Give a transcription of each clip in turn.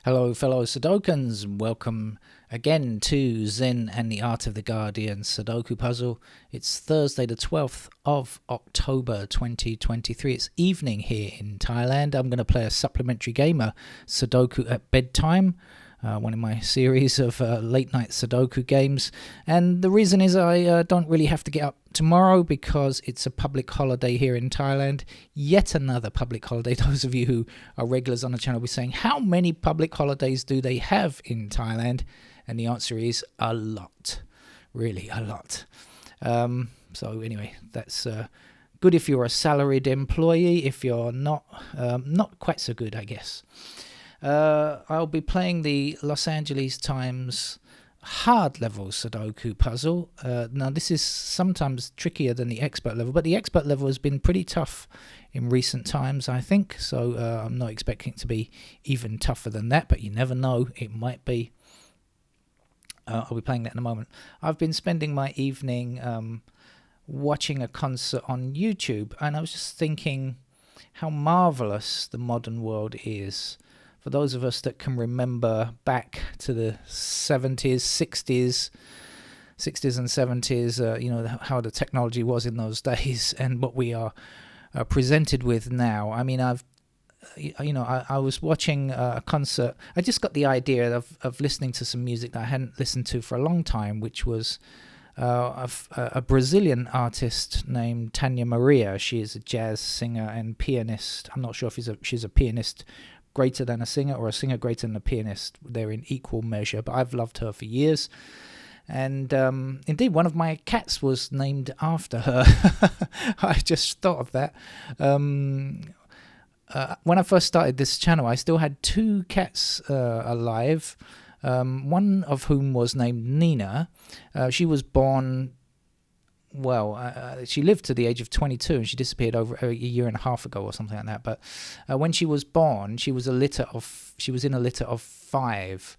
Hello, fellow Sudokans, and welcome again to Zen and the Art of the Guardian Sudoku Puzzle. It's Thursday, the 12th of October 2023. It's evening here in Thailand. I'm going to play a supplementary game, a Sudoku at bedtime. One of my series of late night Sudoku games, and the reason is I don't really have to get up tomorrow because it's a public holiday here in Thailand. Yet another public holiday. Those of you who are regulars on the channel will be saying, how many public holidays do they have in Thailand? And the answer is a lot, really a lot. So anyway, that's good if you're a salaried employee. If you're not, not quite so good, I guess. I'll be playing the Los Angeles Times hard level Sudoku puzzle. Now this is sometimes trickier than the expert level, but the expert level has been pretty tough in recent times, I think, so I'm not expecting it to be even tougher than that, but you never know, it might be. I'll be playing that in a moment. I've been spending my evening watching a concert on YouTube, and I was just thinking how marvelous the modern world is. For those of us that can remember back to the 70s, 60s and 70s, you know, how the technology was in those days and what we are presented with now. I mean, I was watching a concert. I just got the idea of listening to some music that I hadn't listened to for a long time, which was a Brazilian artist named Tanya Maria. She is a jazz singer and pianist. I'm not sure if she's a pianist greater than a singer or a singer greater than a pianist. They're in equal measure, but I've loved her for years. And indeed, one of my cats was named after her. I just thought of that. When I first started this channel, I still had two cats alive, one of whom was named Nina. She was born... she lived to the age of 22 and she disappeared over a year and a half ago or something like that. But when she was born, she was in a litter of 5.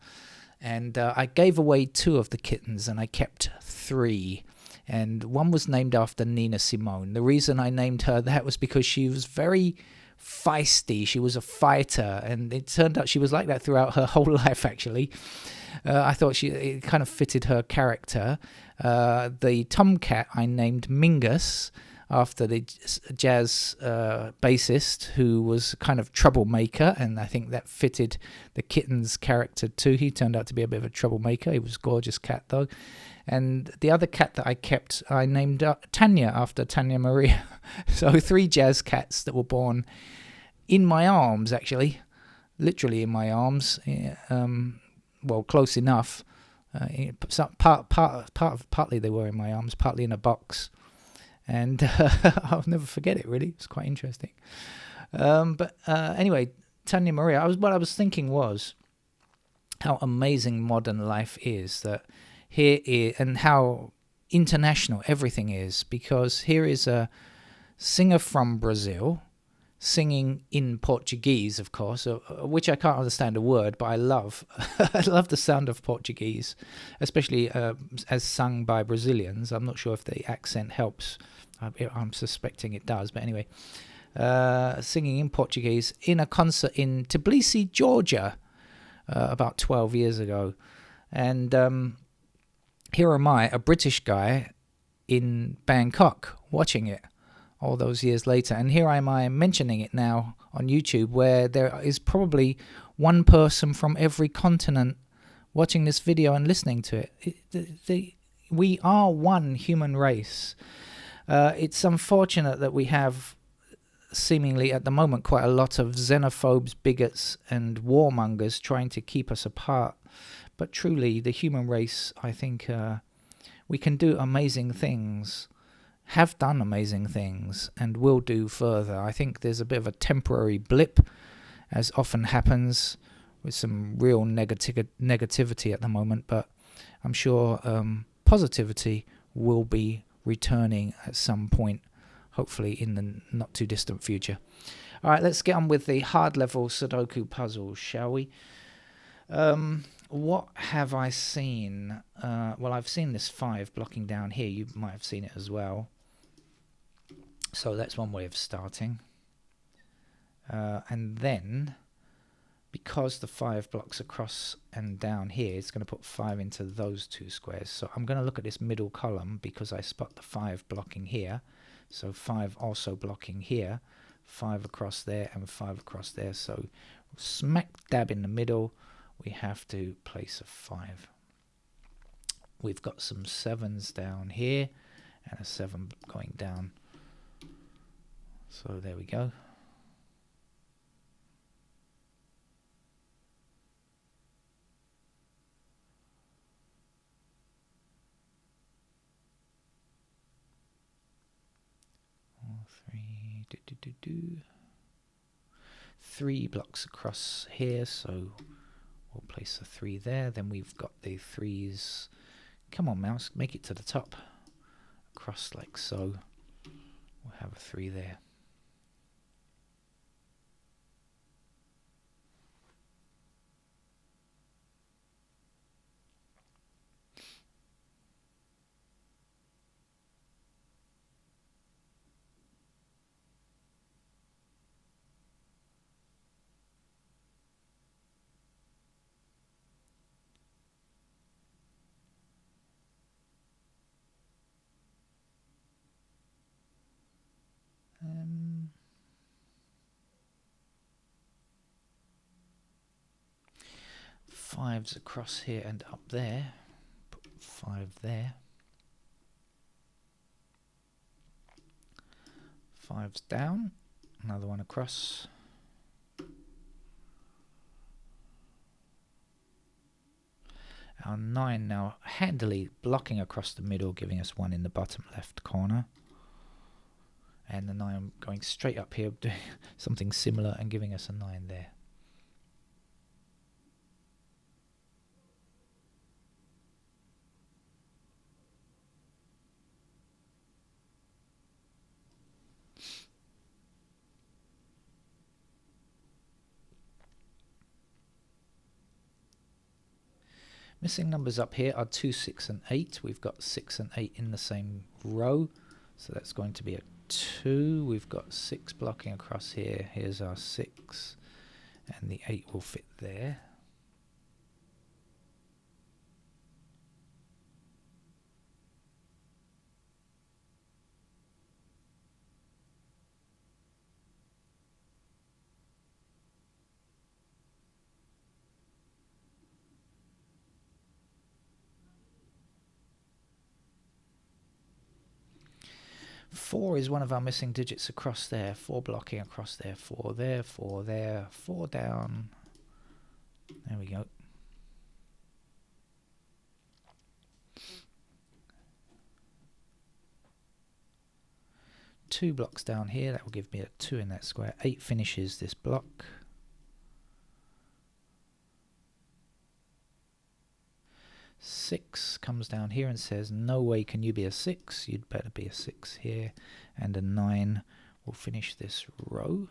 And I gave away 2 of the kittens and I kept 3. And one was named after Nina Simone. The reason I named her that was because she was very feisty. She was a fighter, and it turned out she was like that throughout her whole life, actually. I thought it kind of fitted her character. The tomcat I named Mingus after the jazz bassist who was kind of troublemaker, and I think that fitted the kitten's character too. He turned out to be a bit of a troublemaker. He was a gorgeous cat though. And the other cat that I kept, I named Tanya after Tanya Maria. So 3 jazz cats that were born in my arms, actually, literally in my arms. Well, close enough. Partly they were in my arms, partly in a box, and I'll never forget it. Really, it's quite interesting. But anyway, Tanya Maria. What I was thinking was how amazing modern life is. That here is, and how international everything is, because here is a singer from Brazil singing in Portuguese, of course, which I can't understand a word, but I love. I love the sound of Portuguese, especially as sung by Brazilians. I'm not sure if the accent helps. I'm suspecting it does, but anyway, singing in Portuguese in a concert in Tbilisi, Georgia, about 12 years ago. And here am I, a British guy in Bangkok, watching it all those years later, and here am I mentioning it now on YouTube, where there is probably one person from every continent watching this video and listening to it. We are one human race. It's unfortunate that we have seemingly at the moment quite a lot of xenophobes, bigots and warmongers trying to keep us apart, but truly the human race, I think we can do amazing things, have done amazing things, and will do further. I think there's a bit of a temporary blip, as often happens with some real negativity at the moment, but I'm sure positivity will be returning at some point, hopefully in the not too distant future. All right, let's get on with the hard level Sudoku puzzle, shall we? What have I seen? Well, I've seen this 5 blocking down here. You might have seen it as well. So that's one way of starting. And then because the 5 blocks across and down here, it's going to put 5 into those 2 squares. So I'm going to look at this middle column because I spot the 5 blocking here. So 5 also blocking here, 5 across there and 5 across there. So smack dab in the middle, we have to place a 5. We've got some 7s down here and a 7 going down. So there we go. Three blocks across here, so we'll place a 3 there. Then we've got the 3s. Come on, mouse, make it to the top. Across like so. We'll have a 3 there. Fives across here and up there. Put 5 there. 5's down. Another one across. Our 9 now handily blocking across the middle, giving us 1 in the bottom left corner. And the 9 going straight up here, doing something similar and giving us a 9 there. Missing numbers up here are 2, 6 and 8. We've got 6 and 8 in the same row, so that's going to be a 2. We've got 6 blocking across here. Here's our 6, and the 8 will fit there. Four is one of our missing digits across there. 4 blocking across there. 4 there, 4 there, 4 down. There we go. Two blocks down here. That will give me a 2 in that square. 8 finishes this block. 6 comes down here and says, no way can you be a 6, you'd better be a 6 here, and a 9 will finish this row.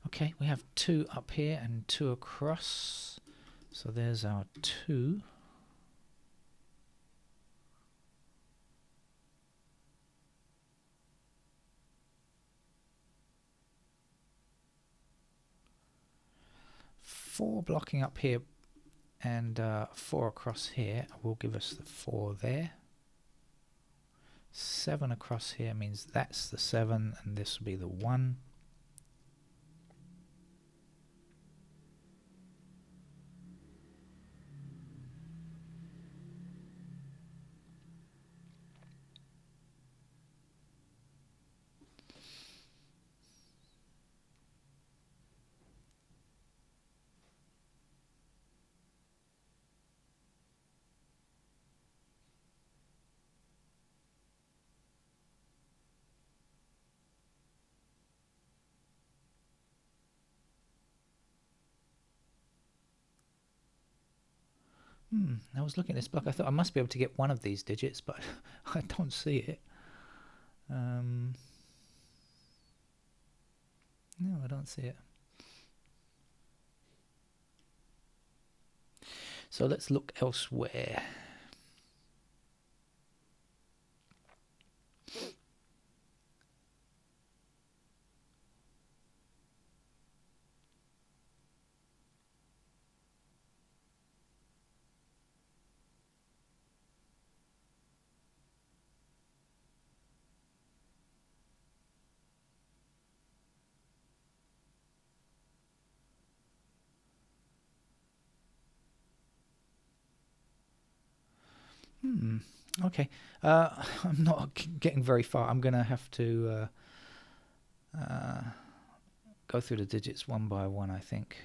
Okay, we have 2 up here and 2 across. So there's our 2. Four blocking up here and 4 across here will give us the 4 there. 7 across here means that's the 7 and this will be the 1. I was looking at this block. I thought I must be able to get one of these digits, but I don't see it. No, I don't see it. So let's look elsewhere. Okay. I'm not getting very far. I'm going to have to go through the digits one by one, I think.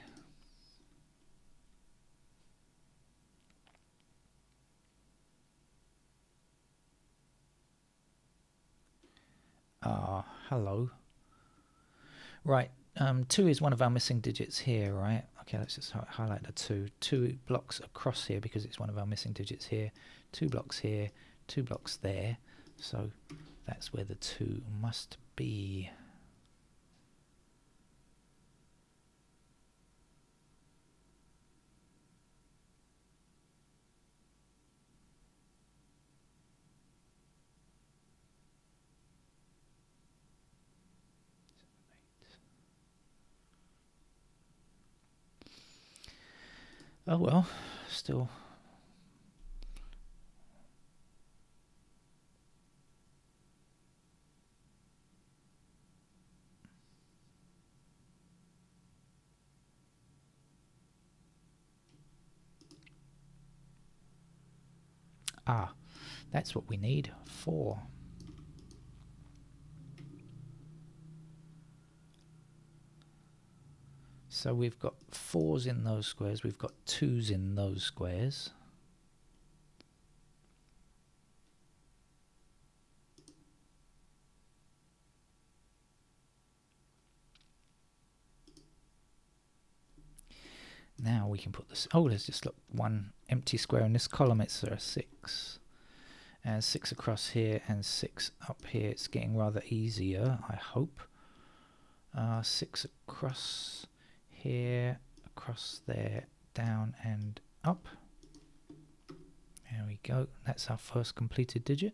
Hello. Right. 2 is one of our missing digits here, right? Okay, let's just highlight the 2. 2 blocks across here because it's one of our missing digits here. 2 blocks here, 2 blocks there. So that's where the 2 must be. Oh well, still. That's what we need. 4. So we've got 4s in those squares, we've got 2s in those squares. Now we can put this. Oh, there's just one empty square in this column. It's a 6. And 6 across here and 6 up here. It's getting rather easier, I hope. 6 across here, across there, down and up. There we go. That's our first completed digit.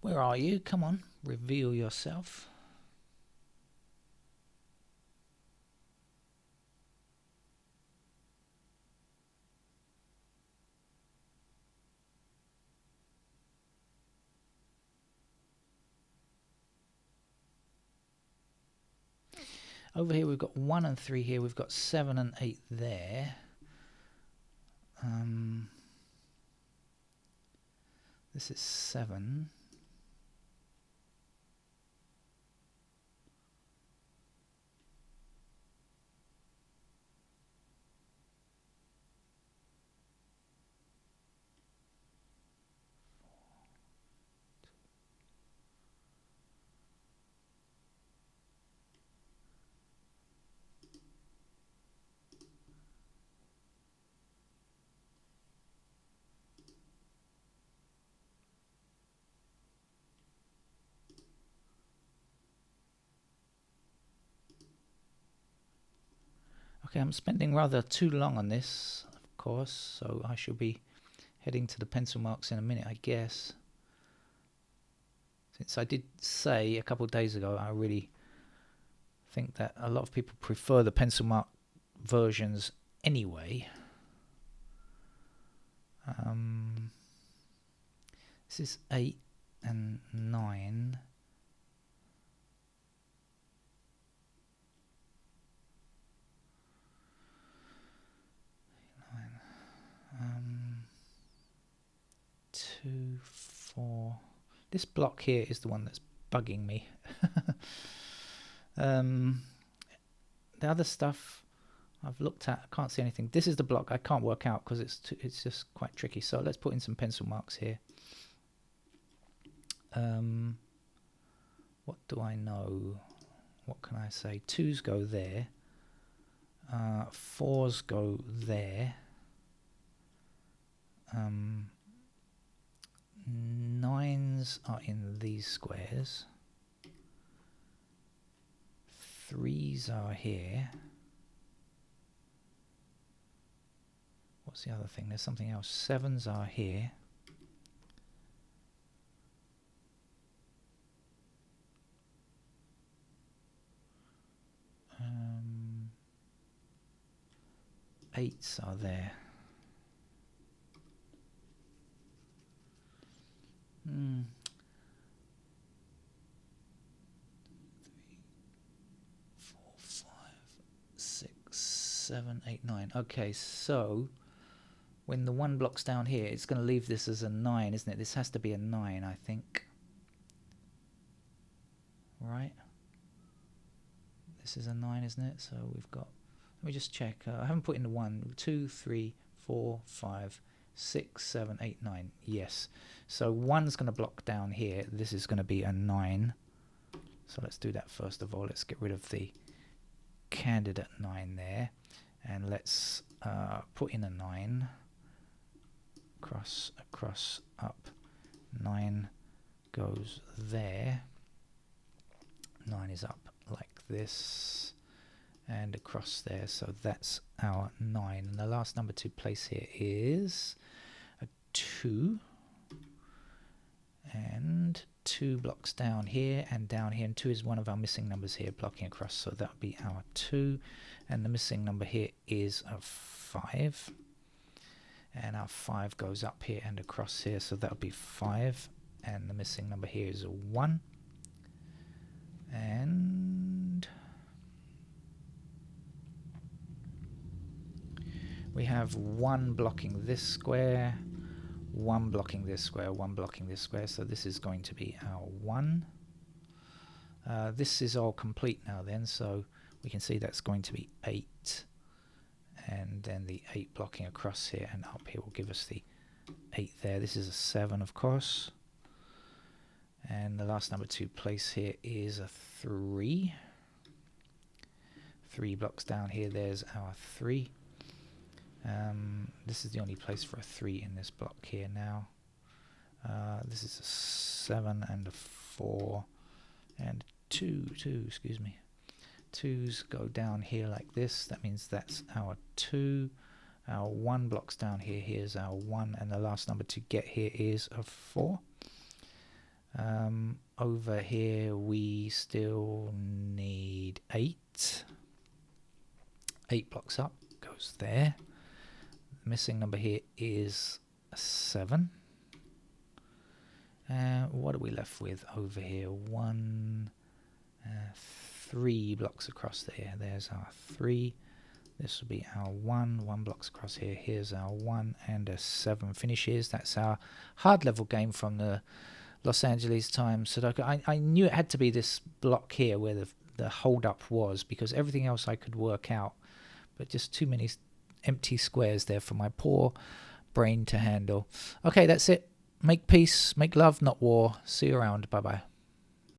Where are you? Come on, reveal yourself. Over here we've got 1 and 3 here. We've got 7 and 8 there. This is 7. Okay, I'm spending rather too long on this, of course, so I should be heading to the pencil marks in a minute, I guess. Since I did say a couple of days ago, I really think that a lot of people prefer the pencil mark versions anyway. This is 8 and 9. Two, 4. This block here is the one that's bugging me. The other stuff I've looked at, I can't see anything. This is the block I can't work out because it's just quite tricky. So let's put in some pencil marks here. What do I know? What can I say? 2s go there. 4s go there. 9s are in these squares. 3s are here. What's the other thing? There's something else. 7s are here. Eights are there. 3, 4, 5, 6, 7, 8, 9. Okay, so when the 1 block's down here, it's going to leave this as a 9, isn't it? This has to be a 9, I think. Right? This is a 9, isn't it? So we've got... Let me just check. I haven't put in the 1, 2, 3, 4, 5, 6, 7, 8, 9. Yes. So 1's going to block down here. This is going to be a 9. So let's do that first of all. Let's get rid of the candidate 9 there. And let's put in a 9. Across, up. 9 goes there. 9 is up like this. And across there, so that's our 9. And the last number to place here is a 2. And 2 blocks down here and down here. And 2 is one of our missing numbers here, blocking across. So that would be our 2. And the missing number here is a 5. And our 5 goes up here and across here, so that would be 5. And the missing number here is a 1. And... we have 1 blocking this square, 1 blocking this square, 1 blocking this square, so this is going to be our 1. This is all complete now then, so we can see that's going to be 8. And then the 8 blocking across here and up here will give us the 8 there. This is a 7, of course. And the last number to place here is a 3. 3 blocks down here, there's our 3. This is the only place for a 3 in this block here now. This is a 7 and a 4 and 2, excuse me. 2's go down here like this. That means that's our 2. Our 1 blocks down here. Here's our 1. And the last number to get here is a 4. Over here we still need 8. 8 blocks up. Goes there. The missing number here is a 7. What are we left with over here? 3 blocks across there. There's our 3. This will be our 1. 1 blocks across here. Here's our 1 and a 7 finishes. That's our hard level game from the Los Angeles Times Sudoku. I knew it had to be this block here where the hold up was, because everything else I could work out, but just too many empty squares there for my poor brain to handle. Okay, that's it. Make peace, make love, not war. See you around. Bye bye.